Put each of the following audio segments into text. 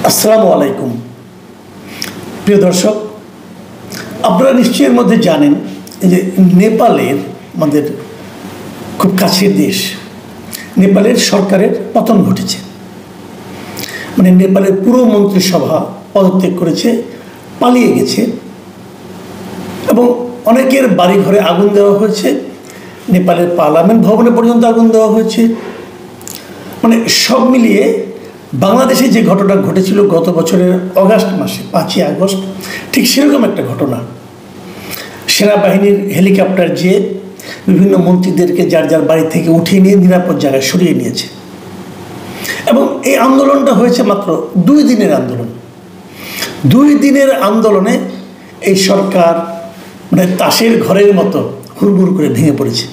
আসসালামু আলাইকুম প্রিয় দর্শক, আপনারা নিশ্চয়ের মধ্যে জানেন যে নেপালের আমাদের খুব কাছের দেশ, নেপালের সরকারের পতন ঘটেছে। মানে নেপালের পুরো মন্ত্রিসভা পদত্যাগ করেছে, পালিয়ে গেছে এবং অনেকের বাড়ি ঘরে আগুন দেওয়া হয়েছে, নেপালের পার্লামেন্ট ভবনে পর্যন্ত আগুন দেওয়া হয়েছে। মানে সব মিলিয়ে বাংলাদেশে যে ঘটনা ঘটেছিল গত বছরের অগাস্ট মাসে 5ই আগস্ট, ঠিক সেরকম একটা ঘটনা। সেনাবাহিনীর হেলিকপ্টার যে বিভিন্ন মন্ত্রীদেরকে যার যার বাড়ি থেকে উঠিয়ে নিয়ে নিরাপদ জায়গায় সরিয়ে নিয়েছে। এবং এই আন্দোলনটা হয়েছে মাত্র 2 দিনের আন্দোলন। 2 দিনের আন্দোলনে এই সরকার মানে তাসের ঘরের মতো হুড়মুড় করে ভেঙে পড়েছে।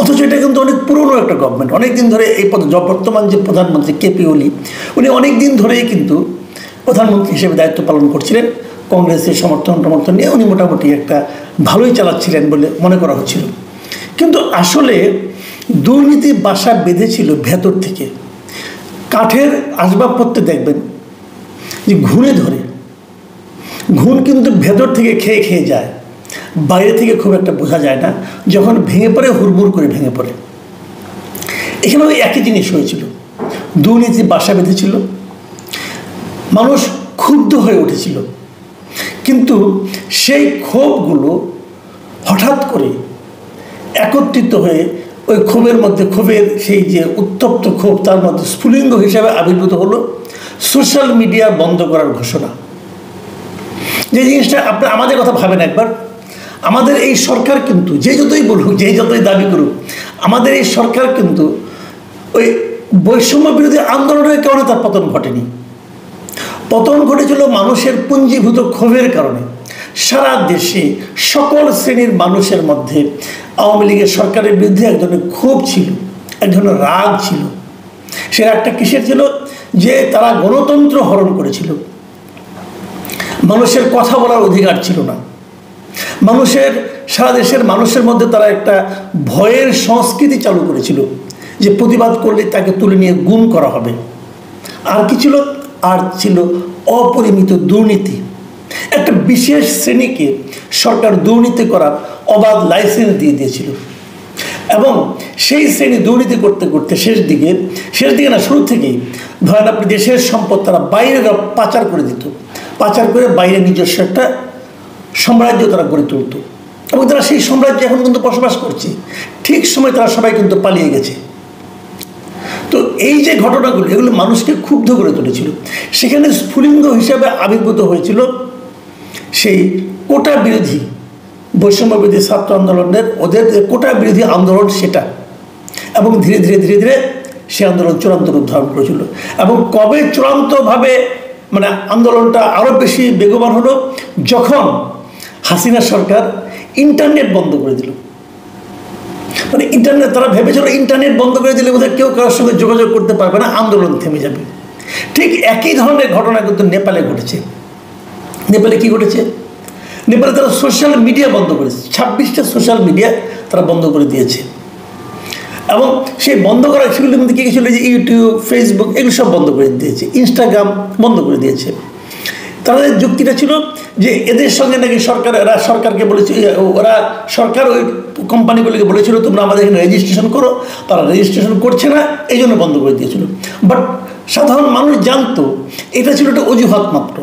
অথচ এটা কিন্তু অনেক পুরনো একটা গভর্নমেন্ট, অনেক দিন ধরে এই বর্তমান যে প্রধানমন্ত্রী কেপি ওলি, উনি অনেক দিন ধরেই কিন্তু প্রধানমন্ত্রী হিসেবে দায়িত্ব পালন করছিলেন। কংগ্রেসের সমর্থন নিয়ে উনি মোটামুটি একটা ভালোই চালাচ্ছিলেন বলে মনে করা হচ্ছিল। কিন্তু আসলে দুর্নীতি বাসা বেঁধেছিল ভেতর থেকে। কাঠের আসবাবপত্র দেখবেন যে ঘুণে ধরে, ঘুণ কিন্তু ভেতর থেকে খেয়ে খেয়ে যায়, বাইরে থেকে খুব একটা বোঝা যায় না। যখন ভেঙে পড়ে হুড়মুড় করে ভেঙে পড়ে। এখানেও একই জিনিস হয়েছিল, দুর্নীতি বাসা বেঁধেছিল, মানুষ ক্ষুব্ধ হয়ে উঠেছিল। কিন্তু সেই ক্ষোভগুলো হঠাৎ করে একত্রিত হয়ে ওই ক্ষোভের মধ্যে, ক্ষোভের সেই যে উত্তপ্ত ক্ষোভ, তার মধ্যে স্ফুলিঙ্গ হিসাবে আবির্ভূত হলো সোশ্যাল মিডিয়া বন্ধ করার ঘোষণা। যে জিনিসটা আপনার আমাদের কথা ভাবেন একবার, আমাদের এই সরকার কিন্তু যে যতই বলুক, যে যতই দাবি করুক, আমাদের এই সরকার কিন্তু ওই বৈষম্য বিরোধী আন্দোলনের কারণে তার পতন ঘটেনি। পতন ঘটেছিল মানুষের পুঞ্জীভূত ক্ষোভের কারণে। সারা দেশে সকল শ্রেণীর মানুষের মধ্যে আওয়ামী লীগের সরকারের বিরুদ্ধে এক ধরনের ক্ষোভ ছিল, এক ধরনের রাগ ছিল। সে রাগটা কিসের ছিল? যে তারা গণতন্ত্র হরণ করেছিল, মানুষের কথা বলার অধিকার ছিল না, মানুষের সারা দেশের মানুষের মধ্যে তারা একটা ভয়ের সংস্কৃতি চালু করেছিল যে প্রতিবাদ করলে তাকে তুলে নিয়ে গুম করা হবে। আর কি ছিল? আর ছিল অপরিমিত দুর্নীতি। একটা বিশেষ শ্রেণীকে সরকার দুর্নীতি করার অবাধ লাইসেন্স দিয়ে দিয়েছিল এবং সেই শ্রেণী দুর্নীতি করতে করতে শেষ দিকে না, শুরু থেকেই ধরেন আপনি দেশের সম্পদ তারা বাইরে পাচার করে দিত, পাচার করে বাইরে নিজস্ব একটা সাম্রাজ্য তারা গড়ে তুলত এবং তারা সেই সাম্রাজ্যে এখন কিন্তু বসবাস করছে। ঠিক সময় তারা সবাই কিন্তু পালিয়ে গেছে। তো এই যে ঘটনাগুলো, এগুলো মানুষকে ক্ষুব্ধ করে তুলেছিল। সেখানে স্ফুলিঙ্গ হিসাবে আবির্ভূত হয়েছিল সেই কোটা বিরোধী, বৈষম্য বিরোধী ছাত্র আন্দোলনের ওদের কোটা বিরোধী আন্দোলন সেটা। এবং ধীরে ধীরে ধীরে ধীরে সে আন্দোলন চূড়ান্ত রূপ ধারণ করেছিল। এবং কবে চূড়ান্তভাবে মানে আন্দোলনটা আরও বেশি বেগবান হলো? যখন হাসিনা সরকার ইন্টারনেট বন্ধ করে দিল। মানে ইন্টারনেট, তারা ভেবেছিল ইন্টারনেট বন্ধ করে দিলে বোধহয় কেউ কারোর সঙ্গে যোগাযোগ করতে পারবে না, আন্দোলন থেমে যাবে। ঠিক একই ধরনের ঘটনা কিন্তু নেপালে ঘটেছে। নেপালে কি ঘটেছে? নেপালে তারা সোশ্যাল মিডিয়া বন্ধ করেছে। 26টা সোশ্যাল মিডিয়া তারা বন্ধ করে দিয়েছে। এবং সেই বন্ধ করা সেগুলোর মধ্যে কী ছিল? যে ইউটিউব, ফেসবুক, এগুলো সব বন্ধ করে দিয়েছে, ইনস্টাগ্রাম বন্ধ করে দিয়েছে। তাদের যুক্তিটা ছিল যে এদের সঙ্গে নাকি সরকারকে বলেছে, ওরা সরকার ওই কোম্পানিগুলিকে বলেছিল তোমরা আমাদের এখানে রেজিস্ট্রেশন করো, তারা রেজিস্ট্রেশন করছে না, এই জন্য বন্ধ করে দিয়েছিল। বাট সাধারণ মানুষ জানতো এটা ছিল একটা অজুহাত মাত্র।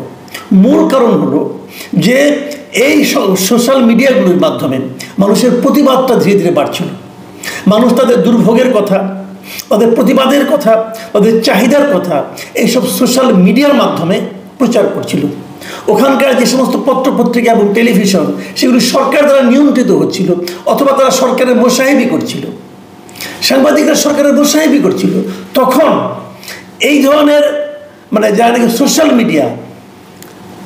মূল কারণ হলো যে এই সোশ্যাল মিডিয়াগুলোর মাধ্যমে মানুষের প্রতিবাদটা ধীরে ধীরে বাড়ছিল। মানুষ তাদের দুর্ভোগের কথা, তাদের প্রতিবাদের কথা, তাদের চাহিদার কথা এইসব সোশ্যাল মিডিয়ার মাধ্যমে প্রচার করছিল। ওখানকার যে সমস্ত পত্রপত্রিকা এবং টেলিভিশন, সেগুলি সরকার দ্বারা নিয়ন্ত্রিত হচ্ছিল, অথবা তারা সরকারের মোসাহেবি করছিল, সাংবাদিকরা সরকারের মোসাহেবি করছিল। তখন এই ধরনের মানে যারা নাকি সোশ্যাল মিডিয়া,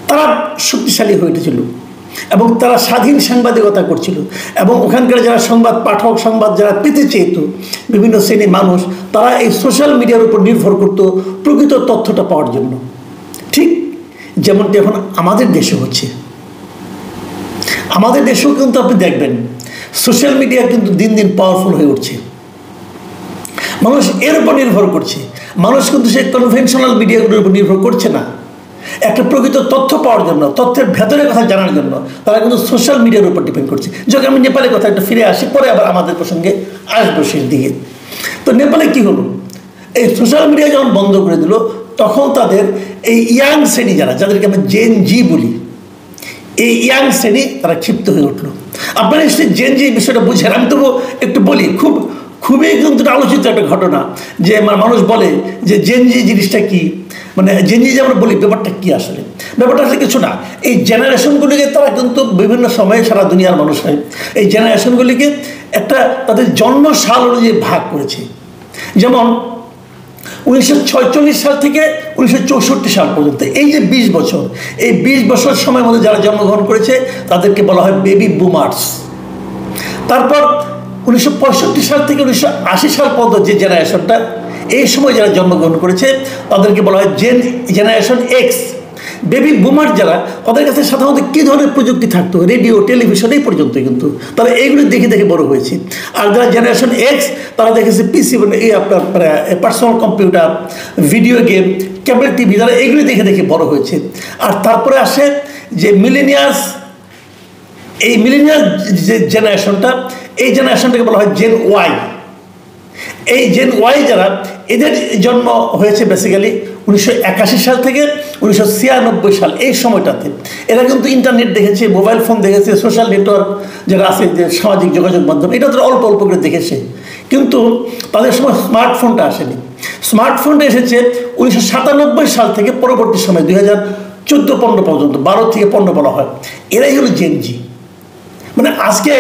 তারা শক্তিশালী হয়ে উঠেছিল এবং তারা স্বাধীন সাংবাদিকতা করছিল। এবং ওখানকার যারা সংবাদ পাঠক, সংবাদ যারা পেতে চেয়েত, বিভিন্ন শ্রেণীর মানুষ, তারা এই সোশ্যাল মিডিয়ার উপর নির্ভর করত প্রকৃত তথ্যটা পাওয়ার জন্য। ঠিক যেমনটি এখন আমাদের দেশে হচ্ছে। আমাদের দেশেও কিন্তু আপনি দেখবেন সোশ্যাল মিডিয়া কিন্তু দিন দিন পাওয়ারফুল হয়ে উঠছে। মানুষ এর উপর নির্ভর করছে। মানুষ কিন্তু সেই কনভেনশনাল মিডিয়াগুলোর উপর নির্ভর করছে না। একটা প্রকৃত তথ্য পাওয়ার জন্য, তথ্যের ভেতরের কথা জানার জন্য তারা কিন্তু সোশ্যাল মিডিয়ার উপর ডিপেন্ড করছে। যখন আমি নেপালের কথা একটা ফিরে আসি, পরে আবার আমাদের প্রসঙ্গে আসবো শেষ দিকে। তো নেপালে কি হলো, এই সোশ্যাল মিডিয়া যখন বন্ধ করে দিল, তখন তাদের এই ইয়াং শ্রেণী যাদেরকে আমরা জেন জি বলি, এই ইয়াং শ্রেণী তারা ক্ষিপ্ত হয়ে উঠলো। আপনারা নিশ্চয়ই জেন জি বিষয়টা বুঝেন, আমি তবু একটু বলি। খুবই কিন্তু আলোচিত একটা ঘটনা যে মানুষ বলে যে জেন জি জিনিসটা কি, মানে জেন জি যে আমরা বলি ব্যাপারটা কি আসলে। ব্যাপারটা আসলে কিছু না, এই জেনারেশনগুলিকে তারা কিন্তু বিভিন্ন সময়ে সারা দুনিয়ার মানুষ হয় এই জেনারেশনগুলিকে একটা তাদের জন্ম সাল অনুযায়ী ভাগ করেছে। যেমন 1946 সাল থেকে 1964 সাল পর্যন্ত এই যে 20 বছর, এই 20 বছর সময়ের মধ্যে যারা জন্মগ্রহণ করেছে তাদেরকে বলা হয় বেবি বুমার্স। তারপর 1965 সাল থেকে 1980 সাল পর্যন্ত যে জেনারেশনটা, এই সময় যারা জন্মগ্রহণ করেছে তাদেরকে বলা হয় জেনারেশন এক্স। বেবি বুমার যারা, তাদের কাছে সাধারণত কী ধরনের প্রযুক্তি থাকতো, রেডিও, টেলিভিশন, এই পর্যন্ত কিন্তু তারা এইগুলো দেখে দেখে বড় হয়েছে। আর যারা জেনারেশন এক্স, তারা দেখেছে পিসি, মানে এই আপনার personal computer, video game, cable TV, তারা এইগুলি দেখে দেখে বড় হয়েছে। আর তারপরে আসে যে মিলেনিয়াস। এই মিলেনিয়াস যে জেনারেশনটা, এই জেনারেশনটাকে বলা হয় জেন ওয়াই। এই জেন ওয়াই যারা, এদের জন্ম হয়েছে বেসিক্যালি 1981 সাল থেকে 1996 সাল, এই সময়টাতে। এরা কিন্তু ইন্টারনেট দেখেছে, মোবাইল ফোন দেখেছে, সোশ্যাল নেটওয়ার্ক যারা আছে, যে সামাজিক যোগাযোগ মাধ্যম, এটা তো অল্প অল্প করে দেখেছে। কিন্তু তাদের সময় স্মার্টফোনটা আসেনি। স্মার্টফোনটা এসেছে 1997 সাল থেকে পরবর্তী সময় 2014-15 পর্যন্ত, 12 থেকে 15 বলা হয়। এরাই হলো জেন জি। মানে আজকে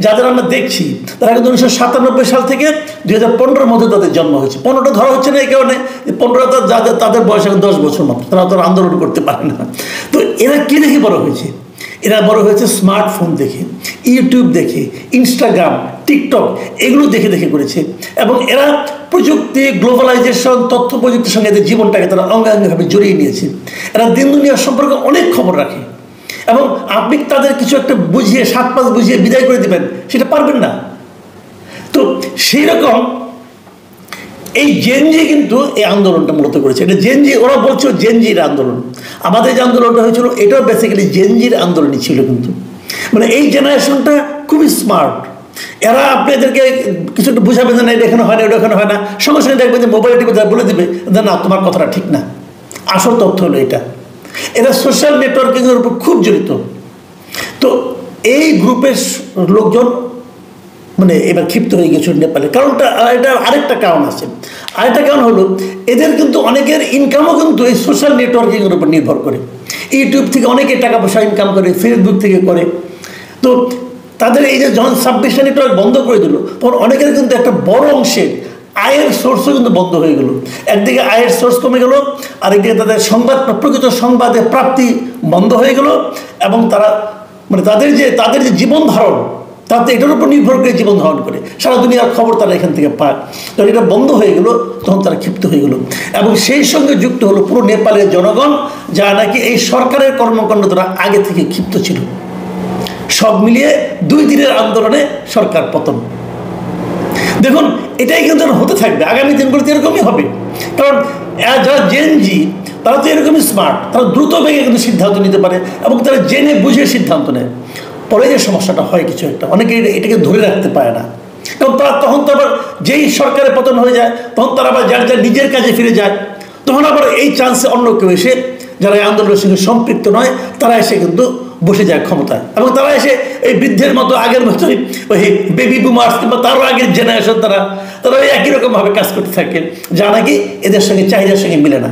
যাদের আমরা দেখছি তারা কিন্তু 1997 সাল থেকে 2015-র মধ্যে তাদের জন্ম হয়েছে। 15টা ধরা হচ্ছে না এই কারণে, 15টা যাদের, তাদের বয়স এখন 10 বছর মাত্র, তারা তো আন্দোলন করতে পারে না। তো এরা কী দেখে বড় হয়েছে? এরা বড় হয়েছে স্মার্টফোন দেখে, ইউটিউব দেখে, ইনস্টাগ্রাম, টিকটক, এগুলো দেখে দেখে করেছে। এবং এরা প্রযুক্তি, গ্লোবালাইজেশন, তথ্য প্রযুক্তির সঙ্গে এদের জীবনটাকে তারা অঙ্গাঙ্গিভাবে জড়িয়ে নিয়েছে। এরা দিন দুনিয়ার সম্পর্কে অনেক খবর রাখে, এবং আপনি তাদের কিছু একটা বুঝিয়ে, 7-5 বুঝিয়ে বিদায় করে দেবেন, সেটা পারবেন না। তো সেই রকম এই জেনজি কিন্তু এই আন্দোলনটা মূলত করেছে। এটা জেনজি, ওরা বলছে জেনজির আন্দোলন। আমাদের যে আন্দোলনটা হয়েছিল, এটাও বেসিক্যালি জেনজির আন্দোলনই ছিল কিন্তু। মানে এই জেনারেশনটা খুবই স্মার্ট। এরা আপনাদেরকে কিছু একটা বুঝাবে না, এটা এখানে হয় না, এটা এখানে হয় না, সঙ্গে সঙ্গে দেখবেন যে মোবাইল টিপে বলে দেবে না, তোমার কথাটা ঠিক না, আসল তথ্য হলো এটা। এরা সোশ্যাল নেটওয়ার্কিংয়ের উপর খুব জড়িত। তো এই গ্রুপের লোকজন মানে এবার ক্ষিপ্ত হয়ে গেছে নেপালে। কারণটা, এটা আরেকটা কারণ আছে। আরেকটা কারণ হলো, এদের কিন্তু অনেকের ইনকামও কিন্তু এই সোশ্যাল নেটওয়ার্কিংয়ের উপর নির্ভর করে। ইউটিউব থেকে অনেকে টাকা পয়সা ইনকাম করে, ফেসবুক থেকে করে। তো তাদের এই যে যখন 26টা নেটওয়ার্ক বন্ধ করে দিল, তখন অনেকের কিন্তু একটা বড় অংশের আয়ের সোর্সও কিন্তু বন্ধ হয়ে গেল। একদিকে আয়ের সোর্স কমে গেল, আরেকদিকে তাদের প্রকৃত সংবাদের প্রাপ্তি বন্ধ হয়ে গেল। এবং তারা মানে তাদের যে জীবন ধারণ, তাতে এটার উপর নির্ভর করে জীবন ধারণ করে, সারা দুনিয়ার খবর তারা এখান থেকে পায়। তখন এটা বন্ধ হয়ে গেল, তখন তারা ক্ষিপ্ত হয়ে গেল। এবং সেই সঙ্গে যুক্ত হলো পুরো নেপালের জনগণ, যারা নাকি এই সরকারের কর্মকাণ্ড দ্বারা আগে থেকে ক্ষিপ্ত ছিল। সব মিলিয়ে 2 দিনের আন্দোলনে সরকার পতন। দেখুন, এটাই কিন্তু হতে থাকবে, আগামী দিনগুলোতে এরকমই হবে। কারণ যারা জেনজি, তারা তো এরকমই স্মার্ট, তারা দ্রুত বেগে কিন্তু সিদ্ধান্ত নিতে পারে, এবং তারা জেনে বুঝে সিদ্ধান্ত নেয়। পরে যে সমস্যাটা হয় কিছু একটা, অনেকে এটাকে ধরে রাখতে পারে না। কারণ তখন তো আবার যেই সরকারের পতন হয়ে যায়, তখন তারা আবার যার যার নিজের কাজে ফিরে যায়। তখন আবার এই চান্সে অন্য কেউ এসে, যারা এই আন্দোলনের সঙ্গে সম্পৃক্ত নয়, তারা এসে কিন্তু বসে যায় ক্ষমতায়। এবং তারা এসে এই বৃদ্ধের মতো, আগের মতোই ওই বেবি বুমার্স কিংবা তারও আগের জেনারেশন, তারা ওই একই রকমভাবে কাজ করতে থাকে, যা নাকি এদের সঙ্গে চাহিদার সঙ্গে মিলে না।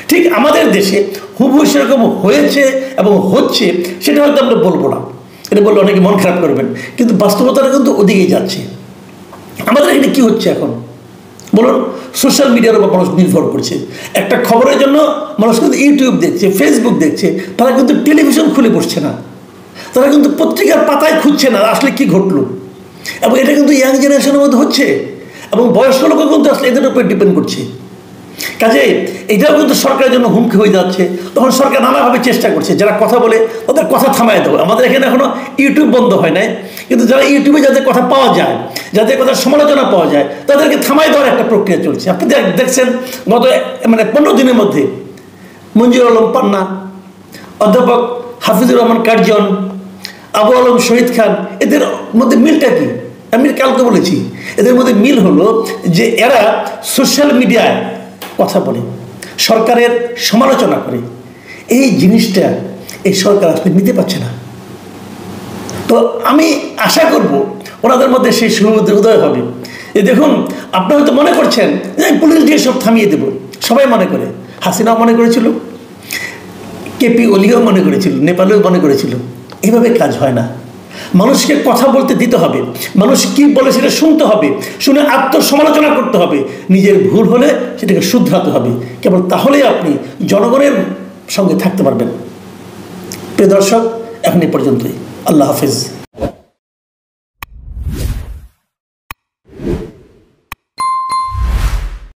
ঠিক আমাদের দেশে হুবহু সেরকম হয়েছে এবং হচ্ছে, সেটা হয়তো আমরা বলবো না, এটা বললে অনেকে মন খারাপ করবেন, কিন্তু বাস্তবতাটা কিন্তু ওদিকেই যাচ্ছে। আমাদের এখানে কী হচ্ছে এখন বলুন? সোশ্যাল মিডিয়ার উপর মানুষ নির্ভর করছে। একটা খবরের জন্য মানুষ কিন্তু ইউটিউব দেখছে, ফেসবুক দেখছে, তারা কিন্তু টেলিভিশন খুলে বসছে না, তারা কিন্তু পত্রিকার পাতায় খুঁজছে না আসলে কি ঘটলো। এবং এটা কিন্তু ইয়াং জেনারেশনের মধ্যে হচ্ছে, এবং বয়স্ক লোকও কিন্তু আসলে এদের উপরে ডিপেন্ড করছে। কাজেই এটাও কিন্তু সরকারের জন্য হুমকি হয়ে যাচ্ছে। তখন সরকার নানাভাবে চেষ্টা করছে যারা কথা বলে ওদের কথা থামায় দেবো। আমাদের এখানে এখনো ইউটিউব বন্ধ হয় নাই, কিন্তু যারা ইউটিউবে যাদের কথা পাওয়া যায়, যাদের কথা সমালোচনা পাওয়া যায়, তাদেরকে থামায় দেওয়ার একটা প্রক্রিয়া চলছে। আপনি দেখছেন গত 15 দিনের মধ্যে মঞ্জুর আলম পান্না, অধ্যাপক হাফিজুর রহমান কার্জন, আবু আলম শহীদ খান, এদের মধ্যে মিলটা কি? আমি কালকে বলেছি, এদের মধ্যে মিল হলো যে এরা সোশ্যাল মিডিয়ায় কথা বলে, সরকারের সমালোচনা করে। এই জিনিসটা এই সরকার আসলে নিতে পারছে না। তো আমি আশা করব ওনাদের মধ্যে সেই সুবোধের উদয় হবে। যে দেখুন, আপনি হয়তো মনে করছেন যে আমি পুলিশ দিয়ে সব থামিয়ে দেব, সবাই মনে করে, হাসিনাও মনে করেছিল, কেপি ওলিও মনে করেছিল, নেপালেও মনে করেছিল। এভাবে কাজ হয় না। মানুষকে কথা বলতে দিতে হবে, মানুষ কি বলে সেটা শুনতে হবে, শুনে আত্মসমালোচনা করতে হবে, নিজের ভুল হলে সেটাকে শুধরাতে হবে। কেবল তাহলেই আপনি জনগণের সঙ্গে থাকতে পারবেন। প্রিয় দর্শক, এখন এই পর্যন্তই। আল্লাহ হাফেজ।